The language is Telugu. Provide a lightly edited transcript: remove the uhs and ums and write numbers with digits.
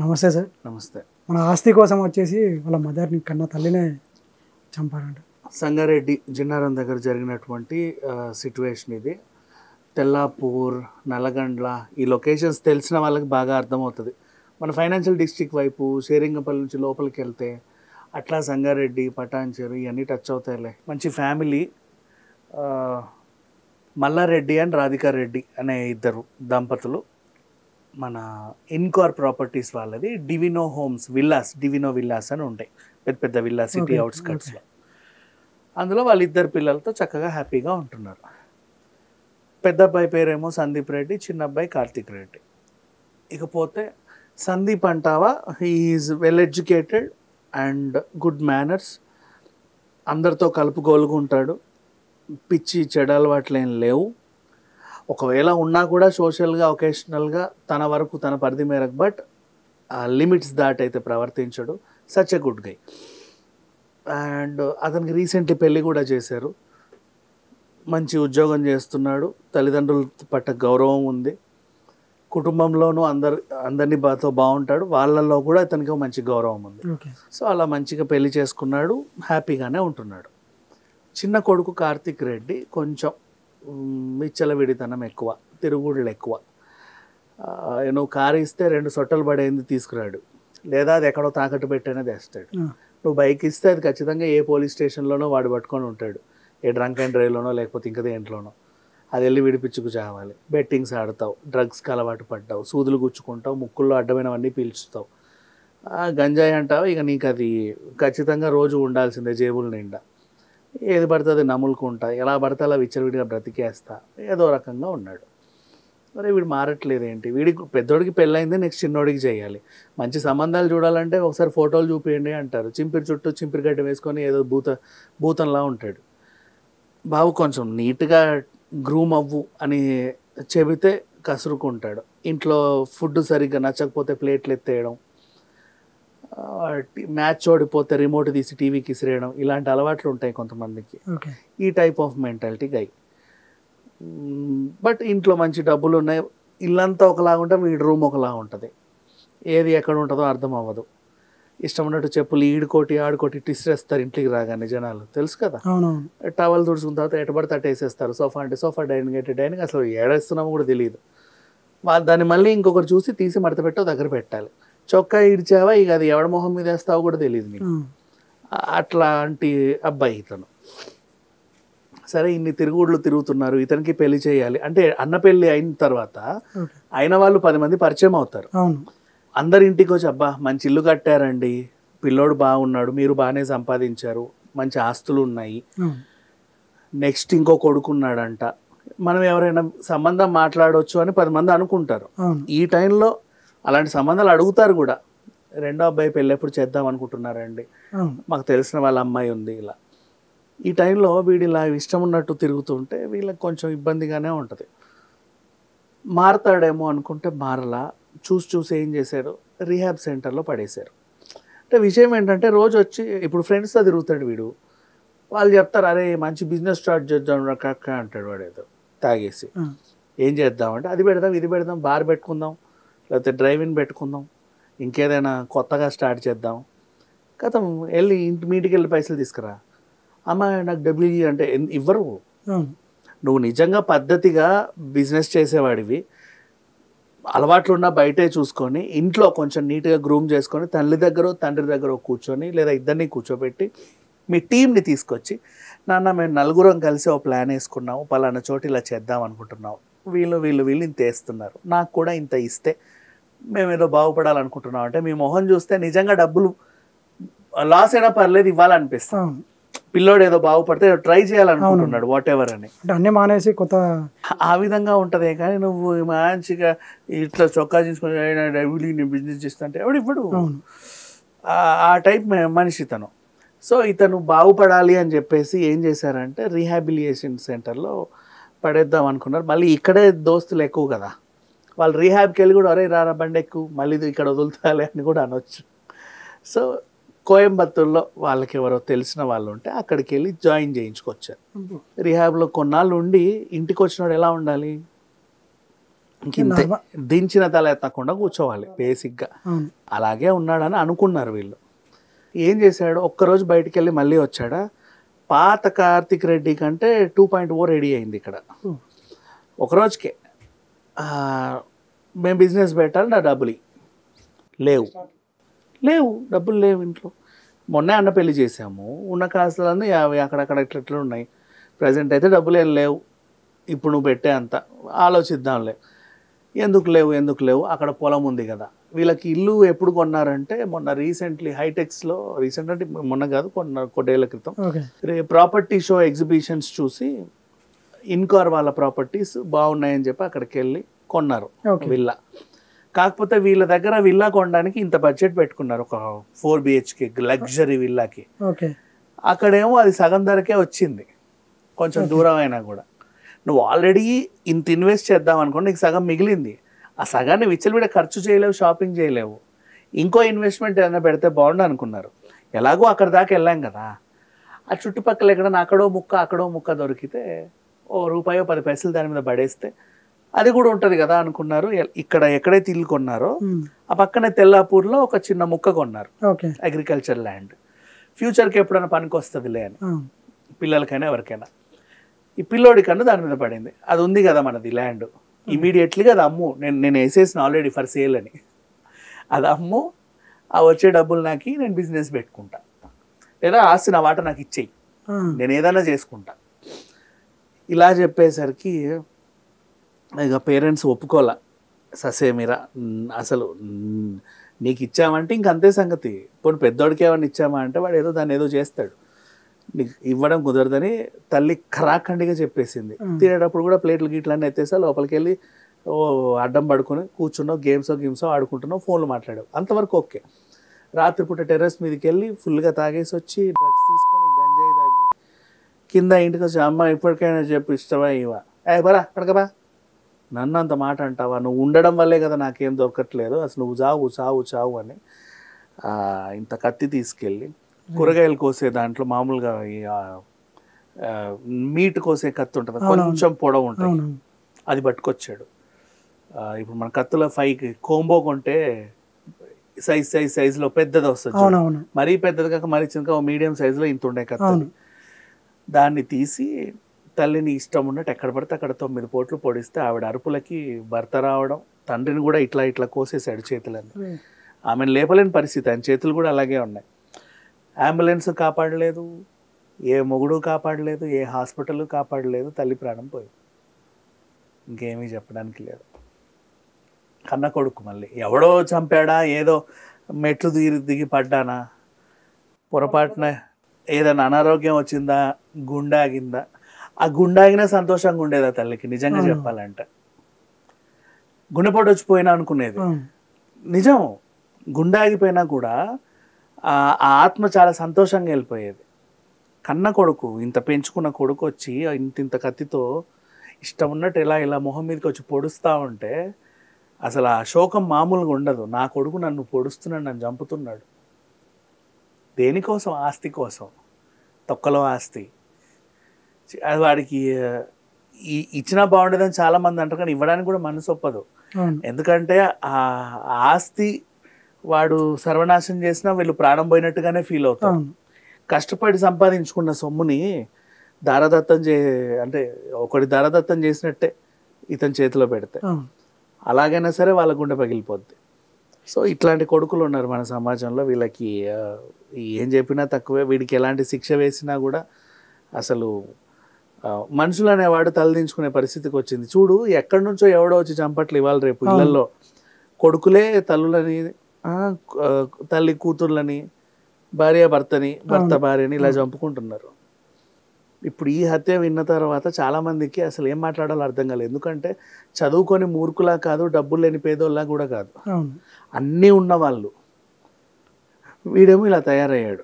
నమస్తే సార్. నమస్తే. మన ఆస్తి కోసం వచ్చేసి వాళ్ళ మదర్ని కన్నా తల్లినే చంపారంట. సంగారెడ్డి జిన్నారం దగ్గర జరిగినటువంటి సిట్యువేషన్ ఇది. తెల్లాపూర్, నల్లగండ్ల ఈ లొకేషన్స్ తెలిసిన వాళ్ళకి బాగా అర్థమవుతుంది. మన ఫైనాన్షియల్ డిస్ట్రిక్ట్ వైపు షేరింగపల్లి నుంచి లోపలికి వెళ్తే అట్లా సంగారెడ్డి, పటాన్చెరు ఇవన్నీ టచ్ అవుతాయిలే. మంచి ఫ్యామిలీ. మల్లారెడ్డి అండ్ రాధికారెడ్డి అనే ఇద్దరు దంపతులు. మన ఇన్కార్ ప్రాపర్టీస్ వాళ్ళది. డివినో హోమ్స్ విల్లాస్, డివినో విల్లాస్ అని ఉంటాయి, పెద్ద పెద్ద విల్లా సిటీ అవుట్స్కట్స్లో. అందులో వాళ్ళిద్దరు పిల్లలతో చక్కగా హ్యాపీగా ఉంటున్నారు. పెద్ద అబ్బాయి పేరేమో సందీప్ రెడ్డి, చిన్న అబ్బాయి కార్తిక్ రెడ్డి. ఇకపోతే సందీప్ అంటావా, he is well educated and good manners, అందరితో కలుపుగోలుగా ఉంటాడు, పిచ్చి చెడు అలవాట్లు ఏం లేవు. ఒకవేళ ఉన్నా కూడా సోషల్గా ఒకేషనల్గా తన వరకు తన పరిధి మేరకు, బట్ లిమిట్స్ దాటైతే ప్రవర్తించడు. Such a good guy. And అతనికి రీసెంట్లీ పెళ్ళి కూడా చేశారు. మంచి ఉద్యోగం చేస్తున్నాడు, తల్లిదండ్రుల పట్ల గౌరవం ఉంది, కుటుంబంలోనూ అందరినీ బాగుంటాడు, వాళ్ళల్లో కూడా అతనికి మంచి గౌరవం ఉంది. సో అలా మంచిగా పెళ్లి చేసుకున్నాడు, హ్యాపీగానే ఉంటున్నాడు. చిన్న కొడుకు కార్తిక్ రెడ్డి కొంచెం విచ్చలవిడితనం ఎక్కువ, తిరుగుళ్ళు ఎక్కువ. నువ్వు కారు ఇస్తే 2 సొట్టలు పడేది తీసుకురాడు, లేదా అది ఎక్కడో తాకట్టు పెట్టైనా తెస్తాడు. నువ్వు బైక్ ఇస్తే అది ఖచ్చితంగా ఏ పోలీస్ స్టేషన్లోనో వాడు పట్టుకొని ఉంటాడు, ఏ డ్రంక్ అండ్ డ్రైవ్లోనో లేకపోతే ఇంకా దేంట్లోనో. అది వెళ్ళి విడిపించుకు చావాలి. బెట్టింగ్స్ ఆడతావు, డ్రగ్స్కి అలవాటు పడ్డావు, సూదులు గుచ్చుకుంటావు, ముక్కుల్లో అడ్డమైనవన్నీ పీల్చుతావు, గంజాయి అంటావు. ఇక నీకు అది ఖచ్చితంగా రోజు ఉండాల్సిందే జేబుల నిండా. ఏది పడితే అది నములుకుంటా, ఎలా పడితే అలా విచ్చలవిడిగా బ్రతికేస్తా, ఏదో రకంగా ఉన్నాడు. మరి వీడు మారట్లేదు ఏంటి? వీడికి పెద్దోడికి పెళ్ళైంది, నెక్స్ట్ చిన్నోడికి చేయాలి. మంచి సంబంధాలు చూడాలంటే ఒకసారి ఫోటోలు చూపించండి అంటారు. చింపిరి చుట్టూ చింపిరి గడ్డ వేసుకొని ఏదో భూతంలా ఉంటాడు. బాబు కొంచెం నీట్గా గ్రూమ్ అవ్వు అని చెబితే కసురుకుంటాడు. ఇంట్లో ఫుడ్ సరిగ్గా నచ్చకపోతే ప్లేట్లు ఎత్తేయడం, మ్యాచ్ ఓడిపోతే రిమోట్ తీసి టీవీకి ఇసిరేయడం, ఇలాంటి అలవాట్లు ఉంటాయి కొంతమందికి. ఈ type of mentality guy. But ఇంట్లో మంచి డబ్బులు ఉన్నాయి, ఇల్లంతా ఒకలాగా ఉంటుంది, వీడి రూమ్ ఒకలాగా ఉంటుంది. ఏది ఎక్కడ ఉంటుందో అర్థం అవ్వదు. ఇష్టం ఉన్నట్టు చెప్పులు ఈడుకోటి ఆడుకోటి టిస్రేస్తారు ఇంటికి రాగానే జనాలు, తెలుసు కదా. టవల్ తుడుచుకున్న తర్వాత ఎటబడితే అటు వేసేస్తారు. సోఫా అంటే సోఫా, డైనింగ్ అంటే డైనింగ్, అసలు ఏడేస్తున్నామో కూడా తెలియదు. దాన్ని మళ్ళీ ఇంకొకరు చూసి తీసి మడత పెట్టో దగ్గర పెట్టాలి. చొక్కా ఇడిచావా, ఇక అది ఎవడ మొహం మీద వేస్తావో కూడా తెలియదు నీకు. అట్లాంటి అబ్బాయి ఇతను. సరే, ఇన్ని తిరుగుళ్ళు తిరుగుతున్నారు, ఇతనికి పెళ్లి చేయాలి అంటే అన్న పెళ్ళి అయిన తర్వాత అయిన వాళ్ళు 10 మంది పరిచయం అవుతారు. అందరి ఇంటికి వచ్చి, అబ్బా మంచి ఇల్లు కట్టారండి, పిల్లోడు బాగున్నాడు, మీరు బాగానే సంపాదించారు, మంచి ఆస్తులు ఉన్నాయి, నెక్స్ట్ ఇంకో కొడుకున్నాడంట, మనం ఎవరైనా సంబంధం మాట్లాడవచ్చు అని 10 మంది అనుకుంటారు. ఈ టైంలో అలాంటి సంబంధాలు అడుగుతారు కూడా. రెండో అబ్బాయి పెళ్ళి ఎప్పుడు చేద్దాం అనుకుంటున్నారండి, మాకు తెలిసిన వాళ్ళ అమ్మాయి ఉంది, ఇలా. ఈ టైంలో వీడు ఇలా ఇష్టం ఉన్నట్టు తిరుగుతుంటే వీళ్ళకి కొంచెం ఇబ్బందిగానే ఉంటుంది. మారతాడేమో అనుకుంటే మారలా. చూసి ఏం చేశారు, రీహాబ్ సెంటర్లో పడేశారు. అంటే విషయం ఏంటంటే, రోజు వచ్చి ఇప్పుడు ఫ్రెండ్స్తో తిరుగుతాడు వీడు. వాళ్ళు చెప్తారు, అరే మంచి బిజినెస్ స్టార్ట్ చేద్దాం రక్క అంటాడు వాడు ఏదో తాగేసి. ఏం చేద్దామంటే అది పెడదాం, ఇది పెడదాం, బార్ పెట్టుకుందాం, లేకపోతే డ్రైవింగ్ పెట్టుకుందాం, ఇంకేదైనా కొత్తగా స్టార్ట్ చేద్దాం. కథం వెళ్ళి మీటికి వెళ్ళి పైసలు తీసుకురా, అమ్మ నాకు డబ్బులు అంటే ఇవ్వరు. నువ్వు నిజంగా పద్ధతిగా బిజినెస్ చేసేవాడివి, అలవాట్లున్నా బయటే చూసుకొని ఇంట్లో కొంచెం నీట్గా గ్రూమ్ చేసుకొని తల్లి దగ్గర తండ్రి దగ్గర కూర్చొని, లేదా ఇద్దరిని కూర్చోబెట్టి మీ టీంని తీసుకొచ్చి, నాన్న మేము 4 కలిసి ఒక ప్లాన్ వేసుకున్నాము, పలానా చోటు ఇలా చేద్దాం అనుకుంటున్నాం, వీళ్ళు ఇంత వేస్తున్నారు, నాకు కూడా ఇంత ఇస్తే మేము ఏదో బాగుపడాలనుకుంటున్నాం అంటే మీ మొహం చూస్తే నిజంగా డబ్బులు లాస్ అయినా పర్లేదు ఇవ్వాలనిపిస్తాం. పిల్లోడు ఏదో బాగుపడితే ట్రై చేయాలనుకుంటున్నాడు వాట్ ఎవర్ అని, అన్నీ మానేసి కొత్త ఆ విధంగా ఉంటుంది. కానీ నువ్వు మంచిగా ఇట్లా చొక్కా తీసుకొని బిజినెస్ చేస్తుంటే ఎవడు ఇవ్వడు. ఆ టైప్ మనిషి తను. సో ఇతను బాగుపడాలి అని చెప్పేసి ఏం చేశారంటే రీహాబిలిటేషన్ సెంటర్లో పడేద్దాం అనుకున్నారు. మళ్ళీ ఇక్కడే దోస్తులు ఎక్కువ కదా, వాళ్ళు రీహాబ్కి వెళ్ళి కూడా, అరే రారా బండి ఎక్కువ, మళ్ళీ ఇక్కడ వదులుతాలి అని కూడా అనొచ్చు. సో కోయంబత్తూర్లో వాళ్ళకి ఎవరో తెలిసిన వాళ్ళు ఉంటే అక్కడికి వెళ్ళి జాయిన్ చేయించుకొచ్చారు. రీహాబ్లో కొన్నాళ్ళు ఉండి ఇంటికి వచ్చినాడు ఎలా ఉండాలి, ఇంతే, దించిన తల ఎత్తకుండా కూర్చోవాలి బేసిక్గా. అవును. అలాగే ఉన్నాడని అనుకున్నారు వీళ్ళు. ఏం చేశాడు, ఒక్కరోజు బయటికి వెళ్ళి మళ్ళీ వచ్చాడా, పాత కార్తిక్ రెడ్డి కంటే 2.0 రెడీ అయింది ఇక్కడ ఒకరోజుకే. మేము బిజినెస్ పెట్టాలి, నా డబ్బులు లేవు లేవు డబ్బులు లేవు ఇంట్లో. మొన్నే అన్న పెళ్లి చేసాము, ఉన్న కాస్తులన్నీ అక్కడక్కడ ఇట్లా ఉన్నాయి. ప్రజెంట్ అయితే డబ్బులు ఏం లేవు, ఇప్పుడు నువ్వు పెట్టే అంత ఆలోచిద్దాంలే. ఎందుకు లేవు, అక్కడ పొలం ఉంది కదా. వీళ్ళకి ఇల్లు ఎప్పుడు కొన్నారంటే మొన్న రీసెంట్లీ హైటెక్స్లో, రీసెంట్ అంటే మొన్న కాదు కొన్నేళ్ల క్రితం, ప్రాపర్టీ షో ఎగ్జిబిషన్స్ చూసి ఇన్కార్ వాళ్ళ ప్రాపర్టీస్ బాగున్నాయని చెప్పి అక్కడికి వెళ్ళి కొన్నారు విల్లా. కాకపోతే వీళ్ళ దగ్గర విల్లా కొనడానికి ఇంత బడ్జెట్ పెట్టుకున్నారు, ఒక 4 BHK లగ్జరీ విల్లాకి. అక్కడేమో అది సగం ధరకే వచ్చింది, కొంచెం దూరం అయినా కూడా. నువ్వు ఆల్రెడీ ఇంత ఇన్వెస్ట్ చేద్దాం అనుకోండి, నీకు సగం మిగిలింది. ఆ సగాన్ని విచ్చలవిడ ఖర్చు చేయలేవు, షాపింగ్ చేయలేవు. ఇంకో ఇన్వెస్ట్మెంట్ ఏదైనా పెడితే బాగుండు అనుకున్నారు. ఎలాగో అక్కడ దాకా వెళ్ళాం కదా, ఆ చుట్టుపక్కల ఎక్కడైనా అక్కడో ముక్క దొరికితే ₹1 10 దాని మీద పడేస్తే అది కూడా ఉంటుంది కదా అనుకున్నారు. ఇక్కడ ఎక్కడైతే ఇల్లు కొన్నారో ఆ పక్కనే తెల్లాపూర్లో ఒక చిన్న ముక్క కొన్నారు, అగ్రికల్చర్ ల్యాండ్. ఫ్యూచర్కి ఎప్పుడైనా పనికి వస్తుందిలే అని, పిల్లలకైనా ఎవరికైనా. ఈ పిల్లోడి కన్నా దాని మీద పడింది. అది ఉంది కదా మనది ల్యాండ్, ఇమీడియట్లీగా అది అమ్ము, నేను వేసేసిన ఆల్రెడీ ఫర్ సేల్ అని, అది అమ్ము, ఆ వచ్చే డబ్బులు నాకు నేను బిజినెస్ పెట్టుకుంటా, లేదా ఆస్తి నా వాట నాకు ఇచ్చేయి, నేను ఏదైనా చేసుకుంటా. ఇలా చెప్పేసరికి ఇక పేరెంట్స్ ఒప్పుకోలే. ససేమిరా అసలు నీకు ఇచ్చామంటే ఇంకంతే సంగతి. పోనీ పెద్దోడికి ఏమన్నా ఇచ్చామా అంటే వాడు ఏదో దాన్ని ఏదో చేస్తాడు, నీకు ఇవ్వడం కుదరదని తల్లి ఖరాఖండిగా చెప్పేసింది. తినేటప్పుడు కూడా ప్లేట్లు గీట్లన్నీ ఎత్తేసా, లోపలికి వెళ్ళి అడ్డం పడుకొని కూర్చున్నావు, గేమ్సో ఆడుకుంటున్నావు, ఫోన్లు మాట్లాడావు, అంతవరకు ఓకే. రాత్రిపూట టెర్రస్ మీదకి వెళ్ళి ఫుల్గా తాగేసి వచ్చి డ్రగ్స్ తీసుకొని గంజాయి తాగి కింద ఇంటికి వచ్చి, అమ్మ ఇప్పటికైనా చెప్పు ఇష్టమా ఇవా, బరా పడకబా, నన్ను అంత మాట అంటావా, నువ్వు ఉండడం వల్లే కదా నాకేం దొరకట్లేదు, అసలు నువ్వు చావు అని ఇంత కత్తి తీసుకెళ్ళి కూరగాయలు కోసే దాంట్లో మామూలుగా మీట్ కోసే కత్తి ఉంటుంది, కొంచెం పొడవు ఉంటుంది, అది పట్టుకొచ్చాడు. ఇప్పుడు మన కత్తులో 5 కోంబో కొంటే సైజులో పెద్దది వస్తుంది, మరీ పెద్దది కాక మరీ చిన్న మీడియం సైజులో ఇంత ఉండే కత్తి. దాన్ని తీసి తల్లిని ఇష్టం ఉన్నట్టు ఎక్కడ పడితే అక్కడ 9 పోట్లు పొడిస్తే ఆవిడ అరుపులకి భర్త రావడం, తండ్రిని కూడా ఇట్లా కోసేసాడు చేతులన్నీ. ఆమెను లేపలేని పరిస్థితి, ఆయన చేతులు కూడా అలాగే ఉన్నాయి. అంబులెన్స్ కాపాడలేదు, ఏ మొగుడు కాపాడలేదు, ఏ హాస్పిటల్ కాపాడలేదు, తల్లి ప్రాణం పోయింది. ఇంకేమీ చెప్పడానికి లేదు. కన్న కొడుకు మళ్ళీ ఎవడో చంపాడా, ఏదో మెట్లు దిగి పడ్డానా, పొరపాటున ఏదైనా అనారోగ్యం వచ్చిందా, గుండె ఆగిందా, ఆ గుండె ఆగినా సంతోషంగా ఉండేదా తల్లికి. నిజంగా చెప్పాలంటే గుండెపోటు వచ్చిపోయినా అనుకునేది నిజం. గుండె ఆగిపోయినా కూడా ఆ ఆత్మ చాలా సంతోషంగా వెళ్ళిపోయేది. కన్న కొడుకు, ఇంత పెంచుకున్న కొడుకు వచ్చి ఇంత కత్తితో ఇష్టం ఉన్నట్టు ఇలా మొహం మీదకి వచ్చి పొడుస్తూ ఉంటే అసలు ఆ శోకం మామూలుగా ఉండదు. నా కొడుకు నన్ను పొడుస్తున్నాడు, నన్ను చంపుతున్నాడు, దేనికోసం? ఆస్తి కోసం, తొక్కలో ఆస్తి. అది వాడికి ఇచ్చినా బాగుండేదని చాలామంది అంటారు, కానీ ఇవ్వడానికి కూడా మనసు ఒప్పదు. ఎందుకంటే ఆ ఆస్తి వాడు సర్వనాశనం చేసినా వీళ్ళు ప్రాణం పోయినట్టుగానే ఫీల్ అవుతారు. కష్టపడి సంపాదించుకున్న సొమ్ముని దారదత్తం అంటే ఒకటి దారదత్తం చేసినట్టే ఇతని చేతిలో పెడితే అలాగైనా సరే వాళ్ళ గుండె పగిలిపోద్ది. సో ఇట్లాంటి కొడుకులు ఉన్నారు మన సమాజంలో. వీళ్ళకి ఏం చెప్పినా తక్కువే. వీడికి ఎలాంటి శిక్ష వేసినా కూడా అసలు మనుషులు అనేవాడు తలదించుకునే పరిస్థితికి వచ్చింది. చూడు, ఎక్కడి నుంచో ఎవడో వచ్చి చంపట్లు ఇవాళ రేపు ఇళ్లలో కొడుకులే తల్లులని, తల్లి కూతుర్లని, భార్య భర్తని, భర్త భార్యని ఇలా చంపుకుంటున్నారు. ఇప్పుడు ఈ హత్య విన్న తర్వాత చాలామందికి అసలు ఏం మాట్లాడాలో అర్థం కాలేదు. ఎందుకంటే చదువుకొని మూర్ఖులా కాదు, డబ్బులు లేని పేదోళ్ళలా కూడా కాదు, అన్నీ ఉన్నవాళ్ళు. వీడేమో ఇలా తయారయ్యాడు.